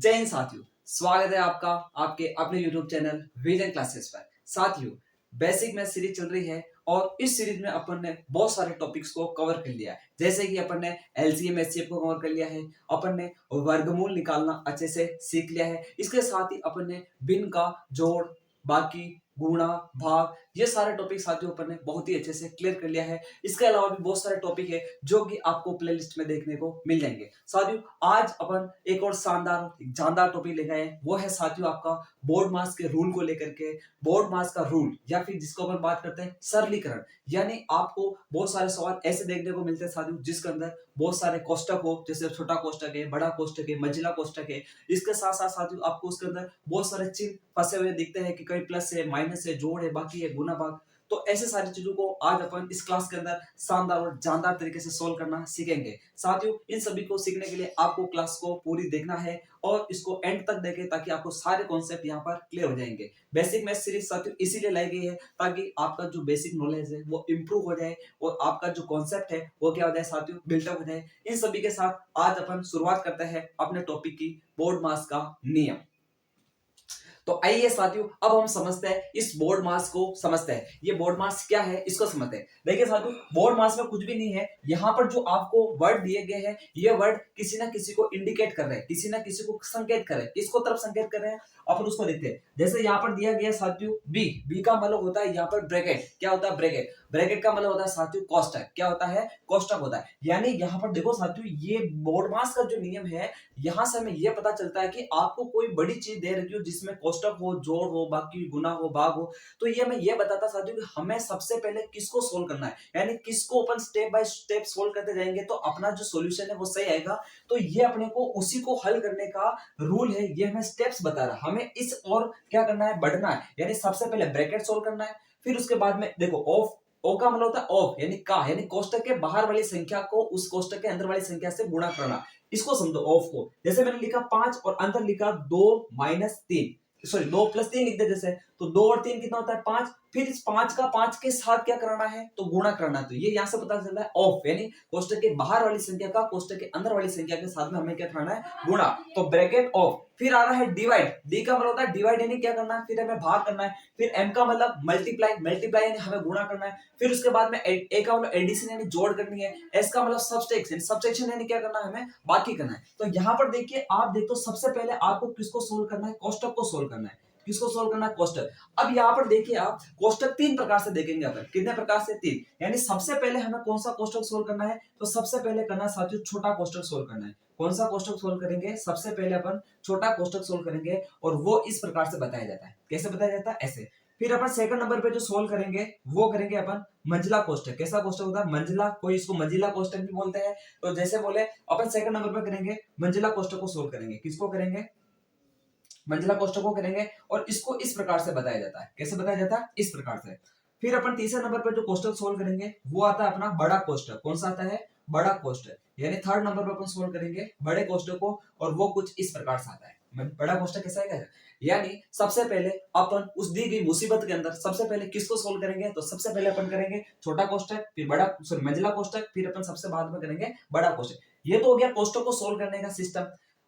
जय हिंद साथियों, स्वागत है आपका आपके अपने YouTube चैनल विजन क्लासेस पर। साथियों, बेसिक मैथ सीरीज चल रही है और इस सीरीज में अपन ने बहुत सारे टॉपिक्स को कवर कर लिया है। जैसे कि अपन ने एलसीएम एचसीएफ को कवर कर लिया है, अपन ने वर्गमूल निकालना अच्छे से सीख लिया है। इसके साथ ही अपन ने भिन्न का जोड़, बाकी, गुणा, भाग, ये सारे टॉपिक साथियों अपन ने बहुत ही अच्छे से क्लियर कर लिया है। इसके अलावा भी बहुत सारे टॉपिक है जो कि आपको प्लेलिस्ट में देखने को मिल जाएंगे। साथियों, आज अपन एक और जानदार टॉपिक लेकर आए हैं। वो है साथियों आपका बोर्ड मास के रूल को लेकर के। बोर्ड मास का रूल या फिर जिसको अपन बात करते हैं सरलीकरण, यानी आपको बहुत सारे सवाल ऐसे देखने को मिलते हैं साथियों जिसके अंदर बहुत सारे कोष्टक हो, जैसे छोटा कोष्टक है, बड़ा कोष्टक है, मंझला कोष्टक है। इसके साथ साथ साथियों आपको उसके अंदर बहुत सारे चिन्ह फंसे हुए दिखते हैं कि कहीं प्लस है, माइनस है, जोड़ है, बाकी है, गुना भाग। तो ऐसे सारी चीजों को आज अपन इस क्लास के अंदर शानदार और जानदार तरीके से सोल्व करना सीखेंगे। साथियों, इन सभी को सीखने के लिए आपको क्लास को पूरी देखना है और इसको एंड तक देखें ताकि आपको सारे कॉन्सेप्ट यहाँ पर क्लियर हो जाएंगे। बेसिक मैथ सीरीज साथियों इसीलिए लाई गई है ताकि आपका जो बेसिक नॉलेज है वो इंप्रूव हो जाए और आपका जो कॉन्सेप्ट है वो क्या हो जाए साथियों, बिल्टअप हो जाए। इन सभी के साथ आज अपन शुरुआत करते हैं अपने टॉपिक की, बोर्ड मास का नियम। तो आइए साथियों, अब हम समझते हैं इस बोर्ड मास को। समझते हैं ये बोर्ड मास क्या है, इसको समझते हैं। देखिए साथियों, बोर्ड मास में कुछ भी नहीं है। यहाँ पर जो आपको वर्ड दिए गए हैं, ये वर्ड किसी ना किसी को इंडिकेट कर रहे हैं, किसी ना किसी को संकेत कर रहे हैं। किसको तरफ संकेत कर रहे हैं अपन उसको देखते हैं। जैसे यहाँ पर दिया गया साथियों बी का मतलब होता है यहाँ पर ब्रैकेट। क्या होता है ब्रैकेट? ब्रैकेट का मतलब होता है साथियों कोष्टक। क्या होता है? कोष्टक होता है। यानी यहाँ पर देखो साथियों, ये बोर्ड मास का जो नियम है, यहां से हमें यह पता चलता है कि आपको कोई बड़ी चीज दे रखी हो जिसमें कोष्टक हो, जोड़ हो, बाकी गुना हो, भाग हो, तो ये हमें यह बताता साथियों कि हमें सबसे पहले किसको सोल्व करना है, यानी किसको अपन स्टेप बाय स्टेप सोल्व करते जाएंगे तो अपना जो सॉल्यूशन है वो सही आएगा। तो ये अपने को उसी को हल करने का रूल है, ये हमें स्टेप्स बता रहा है। हमें इस और क्या करना है, बढ़ना है। यानी सबसे पहले ब्रैकेट सोल्व करना है, फिर उसके बाद में देखो ऑफ, ओ का मतलब होता है ऑफ यानी का, यानी कोष्टक के बाहर वाली संख्या को उस कोष्टक के अंदर वाली संख्या से गुणा करना। इसको समझो ऑफ को। जैसे मैंने लिखा 5 और अंदर लिखा 2 माइनस 3, सॉरी 2 प्लस 3 लिख दे। जैसे तो 2 और 3 कितना होता है 5। फिर इस 5 का 5 के साथ क्या कराना है, तो गुणा करना। तो ये यहां से पता चल रहा है ऑफ, यानी कोष्टक के बाहर वाली संख्या का कोष्टक के अंदर वाली संख्या के साथ में हमें क्या करना है, गुणा। तो ब्रैकेट ऑफ। फिर आ रहा है डिवाइड। डी का मतलब होता है डिवाइड, यानी क्या करना है, फिर हमें भाग करना है। फिर एम का मतलब मल्टीप्लाई, मल्टीप्लाई यानी हमें गुणा करना है। फिर उसके बाद में ए का मतलब एडिशन यानी जोड़ करनी है। एस का मतलब सब्सट्रैक्शन, सब्सट्रैक्शन यानी क्या करना है, हमें बाकी करना है। तो यहाँ पर देखिए आप देखो, सबसे पहले आपको किसको सोल्व करना है, कोष्टक को सोल्व करना है। किसको सोल्व करना है, कोष्टक। अब यहाँ पर देखिए आप कोष्टक 3 प्रकार से देखेंगे अपन। कितने प्रकार से? 3। यानी सबसे पहले हमें कौन सा कोष्टक सोल्व करना है, तो सबसे पहले करना है साथियों छोटा कोष्टक सोल्व करना है। कौन सा कोष्टक सोल्व करेंगे? सबसे पहले अपन छोटा कोष्टक सोल्व करेंगे और वो इस प्रकार से बताया जाता है। कैसे बताया जाता है? ऐसे। फिर अपन सेकंड नंबर पे जो सोल्व करेंगे वो करेंगे अपन मंझला कोष्टक। कैसा कोष्टक होता है? मंझला, कोई इसको मंझिला कोष्टक भी बोलते हैं। तो जैसे बोले अपन सेकंड नंबर पे करेंगे मंझला कोष्टक को सोल्व करेंगे। किसको करेंगे? मंझला कोष्टक को करेंगे और इसको इस प्रकार से बताया जाता है। कैसे बताया जाता है? इस प्रकार से। फिर अपन तीसरे नंबर पर जो कोष्टक सोल्व करेंगे वो आता है अपना बड़ा कोष्टक। कौन सा आता है? बड़ा कोष्टक। यानी थर्ड नंबर पर अपन सोल्व करेंगे बड़े कोष्टक को और वो कुछ इस प्रकार से आता है। बड़ा कोष्टक कैसा है? यानी सबसे पहले अपन उस दी गई मुसीबत के अंदर सबसे पहले किसको सोल्व करेंगे, तो सबसे पहले अपन करेंगे छोटा कोष्टक, फिर बड़ा, सॉरी मंझला कोष्टक, फिर अपन सबसे बाद में करेंगे बड़ा कोष्टक। ये तो हो गया कोष्टक को सोल्व करने का सिस्टम।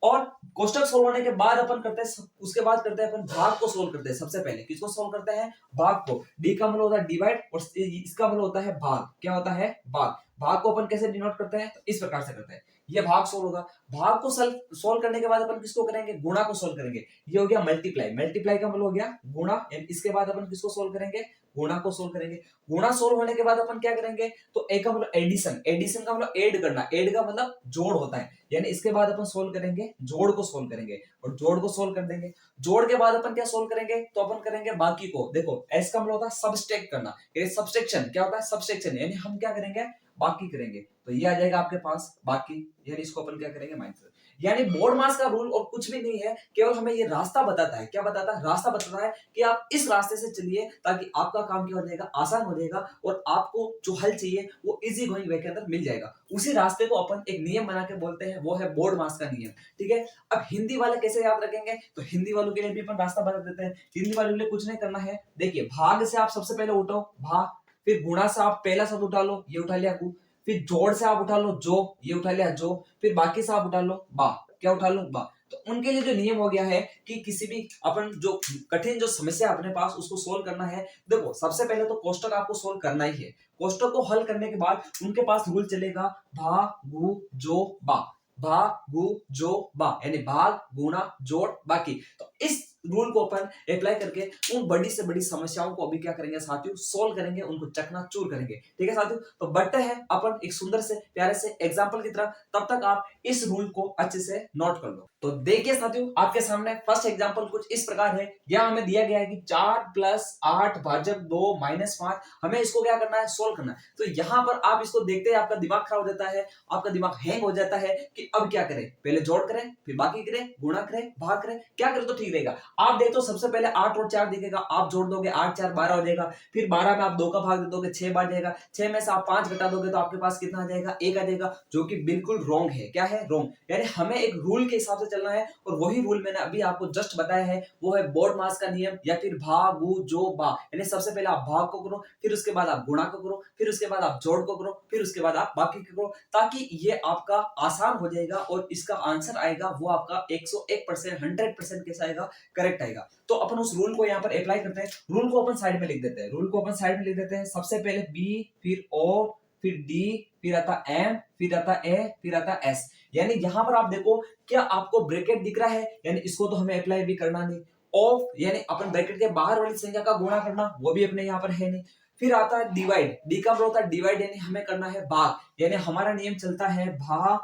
और कोष्टक सोल्व होने के बाद अपन करते हैं, उसके बाद करते हैं अपन भाग को सोल्व करते हैं। सबसे पहले किसको सोल्व करते हैं? भाग को। डी का मतलब होता है डिवाइड और इसका मतलब होता है भाग। क्या होता है? भाग। भाग को अपन कैसे डिनोट करते हैं, तो इस प्रकार से करते हैं। ये भाग सोल्व होगा। भाग को सोल्व करने के बाद अपन किसको करेंगे? गुणा को सोल्व करेंगे। ये हो गया मल्टीप्लाई। मल्टीप्लाई का मतलब हो गया गुणा। इसके बाद अपन किसको सोल्व करेंगे? गुणा को सोल्व करेंगे। गुणा सोल्व होने के बाद अपन क्या करेंगे, तो ए का मतलब एडिशन। एडिशन का मतलब ऐड करना। ऐड का मतलब जोड़ होता है। यानी इसके बाद अपन सोल्व करेंगे जोड़ को सोल्व करेंगे और जोड़ को सोल्व कर देंगे। जोड़ के बाद अपन क्या सोल्व करेंगे, तो अपन करेंगे बाकी को। देखो एस का मतलब होता है सबस्ट्रैक्ट करना। ये सब्सट्रैक्शन क्या होता है? सब्सट्रैक्शन, यानी हम क्या करेंगे, बाकी करेंगे। तो ये आ जाएगा आपके पास बाकी, यानी इसको अपन क्या करेंगे, माइनस। यानी बोर्ड मास का रूल और कुछ भी नहीं है, केवल हमें ये रास्ता बताता है। क्या बताता है? रास्ता बताता है कि आप इस रास्ते से चलिए ताकि आपका काम क्या हो जाएगा, आसान हो जाएगा और आपको जो हल चाहिए वो इजी गोइंग वे के अंदर मिल जाएगा। उसी रास्ते को अपन एक नियम बना के बोलते हैं, वो है बोर्ड मास का नियम। ठीक है। अब हिंदी वाले कैसे याद रखेंगे, तो हिंदी वालों के लिए भी अपन रास्ता बता देते हैं। हिंदी वालों के लिए कुछ नहीं करना है। देखिए भाग से आप सबसे पहले उठो, भाग। फिर गुणा से आप पहला शब्द उठा लो, ये उठा लिया गु। फिर जोड़ से आप उठा लो जो, ये उठा लिया जो। फिर बाकी से आप उठा लो बा, क्या उठा लो बा। तो तो उनके लिए जो नियम हो गया है कि किसी भी अपन जो कठिन जो समस्या अपने पास उसको सोल्व करना है, देखो सबसे पहले तो कोष्टक आपको सोल्व करना ही है। कोष्टक को हल करने के बाद उनके पास रूल चलेगा भा गु जो बा, भा गु जो बा, यानी भाग गुणा जोड़ बाकी। तो इस रूल को अपन अप्लाई करके उन बड़ी से बड़ी समस्याओं को अभी क्या करेंगे साथियों, सोल्व करेंगे, उनको चकनाचूर करेंगे। ठीक है साथियों, तो बढ़ते हैं अपन एक सुंदर से प्यारे से एग्जांपल की तरफ। तब तक आप इस रूल को अच्छे से नोट कर लो। तो देखिए साथियों, आपके सामने फर्स्ट एग्जांपल कुछ इस प्रकार है। यहाँ हमें दिया गया है कि 4 + 8 भाजक 2 - 5, हमें इसको क्या करना है, सोल्व करना है। तो यहाँ पर आप इसको देखते हैं आपका दिमाग खराब हो जाता है, आपका दिमाग हैंग हो जाता है कि अब क्या करें, पहले जोड़ करें, फिर बाकी करें, गुणा करें, भाग करें, क्या करें तो ठीक रहेगा। आप देखो सबसे पहले 8 और 4 दिखेगा, आप जोड़ दोगे, 8 4 12 हो जाएगा। फिर 12 में आप 2 का भाग दे दोगे, 6 बार जाएगा। 6 में से आप 5 घटा दोगे तो आपके पास कितना आ जाएगा, 1 आ जाएगा, जो कि बिल्कुल रॉन्ग है। क्या है, रॉन्ग। यानी हमें एक रूल के हिसाब से चलना है, और वही रूल मैंने अभी आपको जस्ट बताया है, वो है बोर्ड-मास का नियम, या फिर भा गु जो बा। यानी सबसे पहले आप भाग को करो, फिर उसके बाद आप गुणा को करो, फिर उसके बाद आप जोड़ को करो, फिर उसके बाद आप बाकी को करो, ताकि ये आपका आसान हो जाएगा और इसका आंसर आएगा वो आपका 101%, 100% कैसा आएगा, करेक्ट आएगा। तो अपन उस रूल को यहाँ पर अप्लाई करते हैं। रूल को अपन साइड में लिख देते हैं, रूल को अपन साइड में लिख देते हैं। सबसे पहले बी, फिर ओ, फिर डी, फिर आता एम, फिर आता ए, फिर आता एस। यानी यहाँ पर आप देखो, क्या आपको ब्रैकेट दिख रहा है, यानी इसको तो हमें अप्लाई भी करना नहीं। ऑफ यानी अपन ब्रैकेट के बाहर वाली संख्या का गुणा करना, वो भी अपने यहाँ पर है नहीं। फिर आता है डिवाइड, डी का मतलब होता है डिवाइड, यानी हमें करना है भाग, यानी हमारा नियम चलता है भा,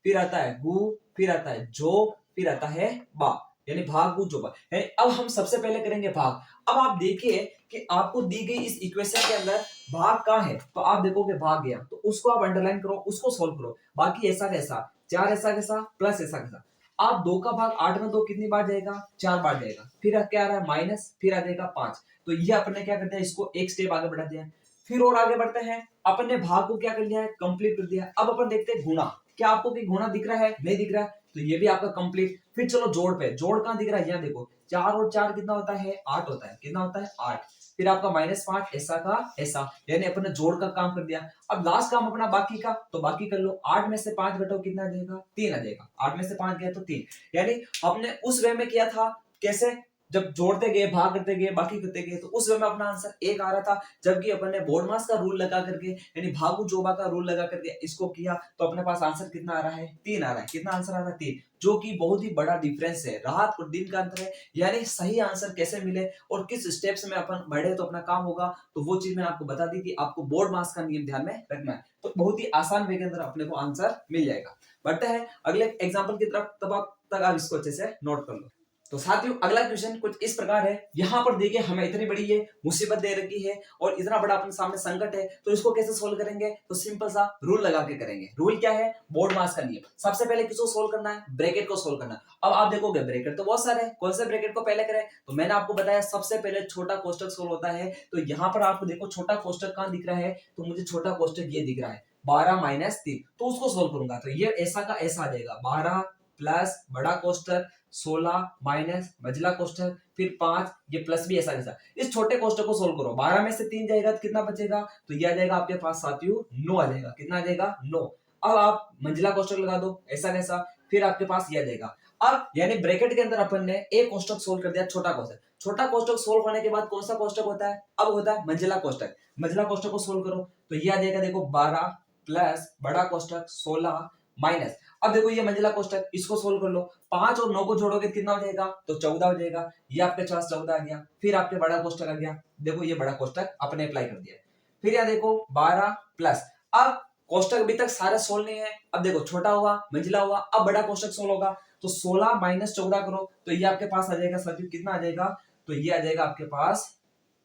फिर आता है गु, फिर आता है जो, फिर आता है बा, यानी भाग गु जो बा। यानी अब हम सबसे पहले करेंगे भाग। अब आप देखिए कि आपको दी गई इस इक्वेशन के अंदर भाग कहाँ है, तो आप देखोगे भाग गया, तो उसको आप अंडरलाइन करो, उसको सोल्व करो। बाकी ऐसा कैसा, 4 ऐसा कैसा प्लस ऐसा कैसा। आप 2 का भाग 8 में 2 कितनी बार जाएगा, 4 बार जाएगा। फिर क्या आ रहा है माइनस, फिर आ जाएगा 5। तो ये अपने क्या करते हैं, इसको एक स्टेप आगे बढ़ा दिया। फिर और आगे बढ़ते हैं, अपन ने भाग को क्या कर लिया है, कंप्लीट कर दिया। अब अपन देखते हैं गुणा। क्या आपको कोई गुणा दिख रहा है, नहीं दिख रहा है, तो ये भी आपका कंप्लीट। फिर चलो जोड़ पे, जोड़ कहां दिख रहा है, यहाँ देखो 4 और 4 कितना होता है, 8 होता है। कितना होता है, 8। फिर आपका -5 ऐसा का ऐसा, यानी अपन ने जोड़ का काम कर दिया। अब लास्ट काम अपना बाकी का, तो बाकी कर लो। 8 में से 5 घटाओ, कितना आ जाएगा, 3 आ जाएगा। 8 में से 5 गया तो 3। यानी हमने उस वे में किया था, कैसे, जब जोड़ते गए, भाग करते गए, बाकी करते गए, तो उस वे में अपना आंसर 1 आ रहा था। जबकि अपन ने बोर्डमास का रूल लगा करके, यानी भागु जोबा का रूल लगा करके इसको किया, तो अपने पास आंसर कितना आ रहा है, 3 आ रहा है। कितना आंसर आ रहा है, 3, जो कि बहुत ही बड़ा डिफरेंस है, रात और दिन का अंतर है। यानी सही आंसर कैसे मिले और किस स्टेप्स में अपन बढ़े तो अपना काम होगा, तो वो चीज मैंने आपको बता दी कि आपको बोर्ड मास का नियम ध्यान में रखना है, तो बहुत ही आसान वे के अंदर अपने को आंसर मिल जाएगा। बढ़ते हैं अगले एग्जाम्पल की तरफ, तब आप इसको अच्छे से नोट कर लो। तो साथियों, अगला क्वेश्चन कुछ इस प्रकार है। यहाँ पर देखिए हमें इतनी बड़ी ये मुसीबत दे रखी है और इतना बड़ा अपने सामने संकट है, तो इसको कैसे सोल्व करेंगे, तो सिंपल सा रूल लगा के करेंगे। रूल क्या है, बोर्ड मास का नियम। सबसे पहले किसको सोल्व करना है, ब्रैकेट को सोल्व करना है। अब आप देखोगे ब्रैकेट तो बहुत सारे हैं, कौन से ब्रैकेट को पहले करें, तो मैंने आपको बताया सबसे पहले छोटा कोष्टक सोल्व होता है। तो यहाँ पर आपको देखो छोटा कोष्टक कहाँ दिख रहा है, तो मुझे छोटा कोष्टक ये दिख रहा है 12 - 3, तो उसको सोल्व करूंगा तो ये ऐसा का ऐसा आ जाएगा, 12 प्लस बड़ा कोष्टक 16 माइनस मझला कोष्टक, फिर 5, ये प्लस भी ऐसा जैसा। इस छोटे कोष्टक को सोल्व करो, 12 में से 3 जाएगा तो कितना बचेगा, तो ये आ जाएगा आपके पास साथियों 9 आ जाएगा। कितना आ जाएगा, 9। अब आप मंझला कोष्टक लगा दो, ऐसा कैसा, फिर आपके पास ये आ जाएगा। अब यानी ब्रैकेट के अंदर अपन ने एक कोष्टक सोल्व कर दिया, छोटा कोष्टक। छोटा कोष्टक सोल्व होने के बाद कौन सा कोष्टक होता है, अब होता है मंझला कोष्टक। मंझला कोष्टक को सोल्व करो तो ये आ जाएगा, देखो 12 प्लस बड़ा कोष्टक 16 माइनस। अब देखो ये मंझला कोष्टक, इसको सोल्व कर लो। 5 और 9 को जोड़ोगे कितना हो जाएगा, तो 14 हो जाएगा। ये आपके पास 14 आ गया। फिर आपके बड़ा कोष्टक आ गया, देखो ये बड़ा कोष्टक आपने अप्लाई कर दिया। फिर यहाँ देखो 12 प्लस, अब कोष्टक अभी तक सारे सोल्व नहीं है। अब देखो छोटा हुआ, मंझला हुआ, अब बड़ा कोष्टक सोल्व होगा, तो 16 माइनस 14 करो तो ये आपके पास आ जाएगा साथियों, कितना आ जाएगा, तो ये आ जाएगा आपके पास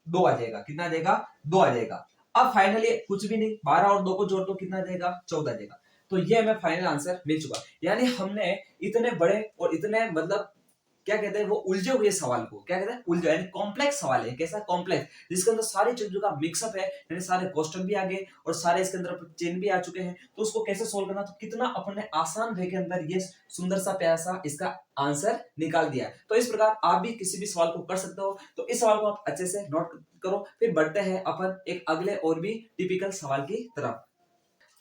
2 आ जाएगा। कितना आ जाएगा, 2 आ जाएगा। अब फाइनली कुछ भी नहीं, 12 और 2 को जोड़ दो, कितना आ जाएगा, 14 आ जाएगा। तो ये हमें फाइनल आंसर मिल चुका। यानी हमने इतने बड़े और इतने मतलब क्या कहते हैं वो उलझे हुए सवाल को, क्या कहते हैं उलझे, यानी कॉम्प्लेक्स सवाल है। कैसा कॉम्प्लेक्स, जिसके अंदर सारी चीजों का मिक्सअप है, यानी सारे क्वेश्चन भी आ गए और सारे इसके अंदर चिन्ह भी आ चुके हैं, तो उसको कैसे सोल्व करना, तो कितना अपने आसान वे के अंदर ये सुंदर सा प्यारा सा इसका आंसर निकाल दिया। तो इस प्रकार आप भी किसी भी सवाल को कर सकते हो। तो इस सवाल को आप अच्छे से नोट करो। फिर बढ़ते हैं अपन एक अगले और भी टिपिकल सवाल की तरफ।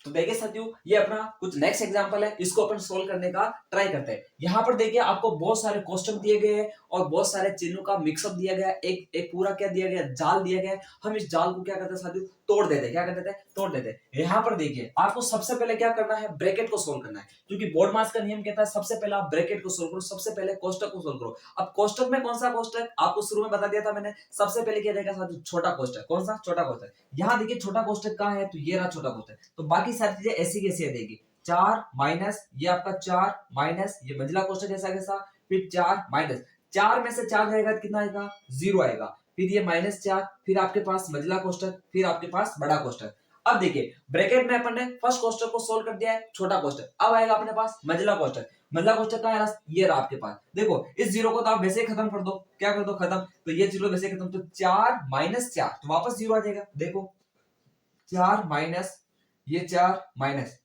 तो देखिए साथियों, ये अपना कुछ नेक्स्ट एग्जांपल है, इसको अपन सोल्व करने का ट्राई करते हैं। यहाँ पर देखिए आपको बहुत सारे क्वेश्चन दिए गए हैं और बहुत सारे चिन्हों का मिक्सअप दिया गया है, एक पूरा क्या दिया गया, जाल दिया गया है। हम इस जाल को क्या करते हैं साथियों, तोड़ देते हैं। क्या कर देते हैं, तोड़ देते हैं। यहाँ पर देखिए आपको सबसे पहले क्या करना है, ब्रैकेट को सोल्व करना है, क्योंकि बोर्ड मास का नियम कहता है सबसे पहले आप ब्रैकेट को सोल्व करो, सबसे पहले कोष्टक को सोल्व करो। अब कोष्टक में कौन सा कोष्टक, आपको शुरू में बता दिया था मैंने, सबसे पहले क्या रहेगा साथियों, छोटा कोष्टक। कौन सा, छोटा कोष्टक। यहाँ देखिए छोटा कोष्टक कहाँ है, तो ये रहा छोटा कोष्टक। तो बाकी सारी चीजें ऐसी कैसी देगी, 4 माइनस ये आपका 4 माइनस ये मंझला कोष्टक ऐसा कैसा, फिर 4 माइनस 4 में से 4 जाएगा तो कितना आएगा, 0 आएगा। फिर ये -4, फिर आपके पास मंझला कोष्टक, फिर आपके पास बड़ा कोष्टक। अब देखिए ब्रैकेट में अपन ने फर्स्ट कोष्टक को सोल्व कर दिया है, छोटा कोष्टक। अब आएगा अपने पास मंझला कोष्टक। मंझला कोष्टक कहाँ है, ये रहा आपके पास। देखो इस जीरो को तो आप वैसे ही खत्म कर दो, क्या कर दो, खत्म। तो ये जीरो वैसे ही खत्म, तो 4 माइनस 4 तो वापस 0 आ जाएगा। देखो 4 माइनस ये 4 माइनस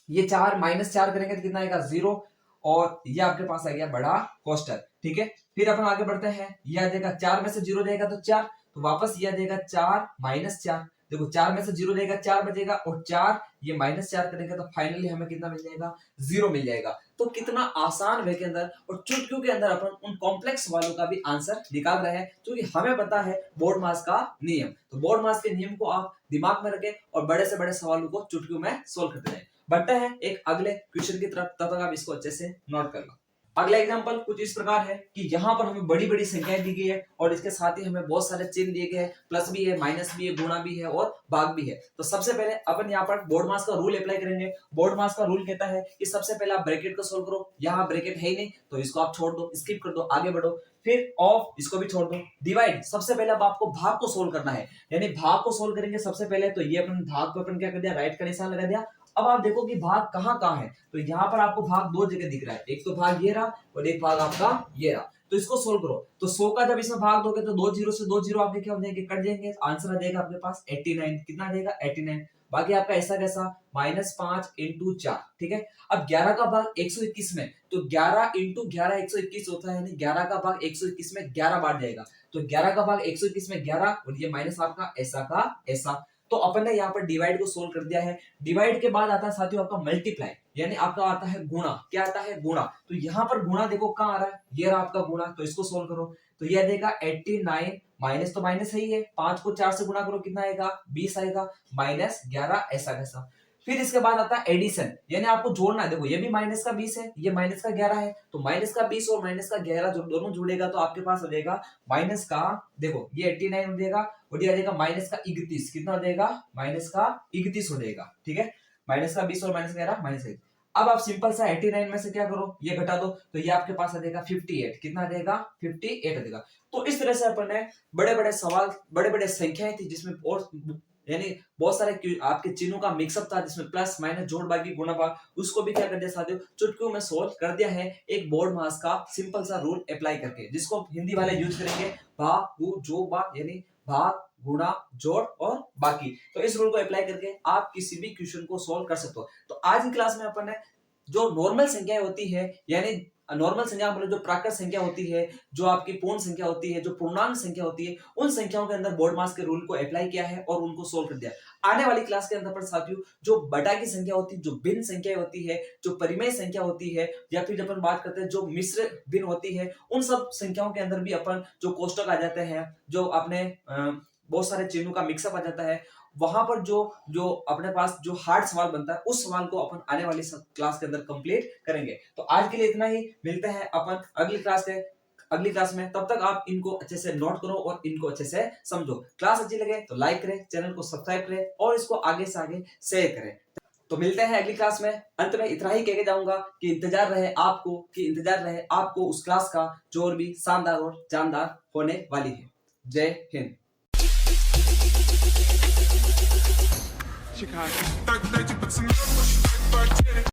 ये 4 माइनस 4 करेंगे तो कितना आएगा, 0। और ये आपके पास आ गया बड़ा कोष्टक। ठीक है, फिर अपन आगे बढ़ते हैं। ये आ जाएगा 4 में से 0 जाएगा तो 4, तो वापस ये आ जाएगा 4 माइनस 4। देखो 4 में से 0 जाएगा 4 बचेगा, और 4 ये -4 करेंगे तो फाइनली हमें कितना मिल जाएगा, 0 मिल जाएगा। तो कितना आसान वे के अंदर और चुटकियों के अंदर अपन उन कॉम्प्लेक्स सवालों का भी आंसर निकाल रहे हैं, क्योंकि हमें पता है बोर्ड मास का नियम। तो बोर्ड मास के नियम को आप दिमाग में रखें और बड़े से बड़े सवालों को चुटकियों में सोल्व करते रहें। बढ़ते हैं एक अगले क्वेश्चन की तरफ, तब तक आप इसको अच्छे से नोट कर लो। अगला एग्जांपल कुछ इस प्रकार है कि यहाँ पर हमें बड़ी बड़ी संख्याएं दी गई है और इसके साथ ही हमें बहुत सारे चिन्ह दिए गए हैं, प्लस भी है, माइनस भी है, गुणा भी है और भाग भी है। तो सबसे पहले अपन यहाँ पर बोर्ड मास का रूल अप्लाई करेंगे। बोर्ड मास का रूल कहता है कि सबसे पहले आप ब्रैकेट को सोल्व करो। यहाँ ब्रैकेट है ही नहीं तो इसको आप छोड़ दो, स्किप कर दो, आगे बढ़ो। फिर ऑफ, इसको भी छोड़ दो। डिवाइड, सबसे पहले अब आपको भाग को सोल्व करना है, यानी भाग को सोल्व करेंगे सबसे पहले। तो ये अपन भाग को अपन क्या कर दिया, राइट का निशान लगा दिया। अब आप देखो कि भाग कहाँ कहाँ है, तो यहाँ पर आपको भाग दो जगह दिख रहा है, एक तो भाग ये रहा और एक भाग आपका ये रहा। तो इसको सोल्व करो। तो 100 का जब इसमें भाग दोगे तो 2 जीरो से 2 जीरो आपके क्या हो जाएंगे, कट जाएंगे। आंसर आ जाएगा आपके पास 89। कितना आ जाएगा, 89। बाकी आपका ऐसा कैसा, -5 × 4। ठीक है, अब 11 का भाग 121 में, तो 11 × 11 121 होता है, यानी 11 का भाग 121 में 11 बार जाएगा। तो 11 का भाग 121 में 11 और ये माइनस आपका ऐसा का ऐसा। तो अपन ने यहाँ पर डिवाइड को सोल्व कर दिया है। डिवाइड के बाद आता है साथियों आपका मल्टीप्लाई, यानी आपका आता है गुणा। क्या आता है, गुणा। तो यहाँ पर गुणा देखो कहाँ आ रहा है, ये रहा आपका गुणा। तो इसको सोल्व करो तो यह देगा 89, माइनस तो माइनस है ही है, 5 को 4 से गुणा करो कितना आएगा, 20 आएगा, -11 ऐसा कैसा। फिर इसके बाद आता है एडिशन, यानी आपको जोड़ना है। देखो ये भी माइनस का 20 है, ये माइनस का 11 है, तो माइनस का 20 और माइनस का 11 जो दोनों जुड़ेगा तो आपके पास हो जाएगा माइनस का, देखो ये 89 हो जाएगा और ये आ जाएगा माइनस का 31। कितना हो जाएगा, माइनस का 31 हो जाएगा। ठीक है, माइनस का 20 और माइनस का 11 -1। अब आप सिंपल सा 89 में से क्या करो, ये घटा दो, तो ये आपके पास आ जाएगा 58। कितना आ जाएगा, 58 आ जाएगा। तो इस तरह से अपन ने बड़े बड़े सवाल, बड़े बड़े संख्याएं थी जिसमें और यानी बहुत सारे आपके चिन्हों का मिक्सअप था, जिसमें प्लस माइनस जोड़ बाकी गुणा भाग, उसको भी क्या कर दिया साथियों, चुटकियों में सोल्व कर दिया है एक बोर्ड मास का सिंपल सा रूल अप्लाई करके, जिसको हिंदी वाले यूज करेंगे भाग गु जो भाग, यानी भाग गुणा जोड़ और बाकी। तो इस रूल को अप्लाई करके आप किसी भी क्वेश्चन को सोल्व कर सकते हो। तो आज की क्लास में अपन ने जो नॉर्मल संख्याएं होती है, यानी नॉर्मल संख्या मतलब जो प्राकृत संख्या होती है, जो आपकी पूर्ण संख्या होती है, जो पूर्णांक संख्या होती है, उन संख्याओं के अंदर बोर्ड मास के रूल को अप्लाई किया है और उनको सोल्व कर दिया। आने वाली क्लास के अंदर पर साथियों जो बटा की संख्या होती है, जो भिन्न संख्या होती है, जो परिमेय संख्या होती है, या फिर जब अपन बात करते हैं जो मिश्र भिन्न होती है, उन सब संख्याओं के अंदर भी अपन जो कोष्टक आ जाते हैं, जो अपने बहुत सारे चिन्हों का मिक्सअप आ जाता है, वहां पर जो अपने पास जो हार्ड सवाल बनता है, उस सवाल को अपन आने वाली क्लास के अंदर कंप्लीट करेंगे। तो आज के लिए इतना ही, मिलते हैं अपन अगली क्लास में। तब तक आप इनको अच्छे से नोट करो और इनको अच्छे से समझो। क्लास अच्छी लगे तो लाइक करें, चैनल को सब्सक्राइब करें और इसको आगे से आगे शेयर करें। तो मिलते हैं अगली क्लास में। अंत में इतना ही कह के जाऊंगा कि इंतजार रहे आपको उस क्लास का जो और भी शानदार और जानदार होने वाली है। जय हिंद। Chicago.